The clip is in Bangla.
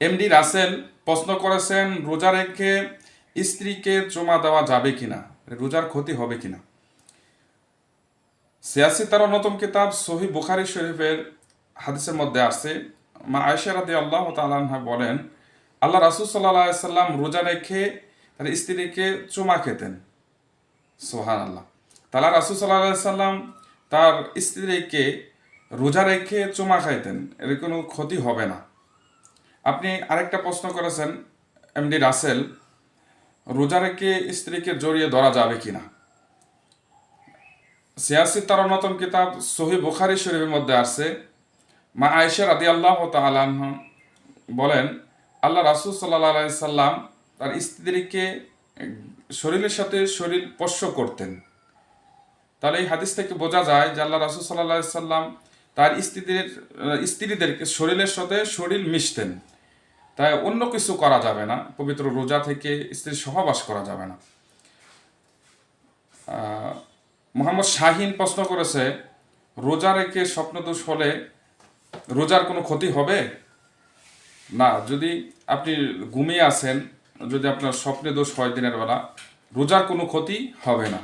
এমডি রাসেল প্রশ্ন করেছেন, রোজা রেখে স্ত্রীকে চুমা দেওয়া যাবে কিনা, রোজার ক্ষতি হবে কিনা। সিয়াসি অন্যতম কিতাব সহিহ বুখারী শরীফের হাদিসের মধ্যে আসছে, মা আয়েশা রাদিয়াল্লাহু তাআলা আনহা বলেন, আল্লাহ রাসূল সাল্লাল্লাহু আলাইহি সাল্লাম রোজা রেখে তার স্ত্রীকে চুমা খেতেন। সুবহানাল্লাহ। তাহলে রাসূল সাল্লাল্লাহু আলাইহি সাল্লাম তার স্ত্রীকে রোজা রেখে চুমা খাইতেন, এর কোনো ক্ষতি হবে না। আপনি আরেকটা প্রশ্ন করেছেন, এমডি রাসেল, রোজা রেখে স্ত্রীকে জড়িয়ে ধরা যাবে কিনা। সিয়াসি অন্যতম কিতাব সহিহ বুখারী শরীফের মধ্যে আসছে, মা আয়েশা রাদিয়াল্লাহু তাআলা আনহা বলেন, আল্লাহ রাসূল সাল্লাল্লাহু আলাইহি সাল্লাম তার স্ত্রীকে শরীরের সাথে শরীর স্পর্শ করতেন। তাহলে এই হাদিস থেকে বোঝা যায় যে আল্লাহ রাসূল সাল্লাল্লাহু আলাইহি সাল্লাম তার স্ত্রীদেরকে শরীরের সাথে শরীর মিশতেন। তাই অন্য কিছু করা যাবে না, পবিত্র রোজা থেকে স্ত্রীর সহবাস করা যাবে না। মোহাম্মদ শাহিন প্রশ্ন করেছে, রোজা রেখে স্বপ্নদোষ হলে রোজার কোনো ক্ষতি হবে না। যদি আপনি ঘুমিয়ে আছেন, যদি আপনার স্বপ্নে দোষ হয় দিনের বেলা, রোজার কোনো ক্ষতি হবে না।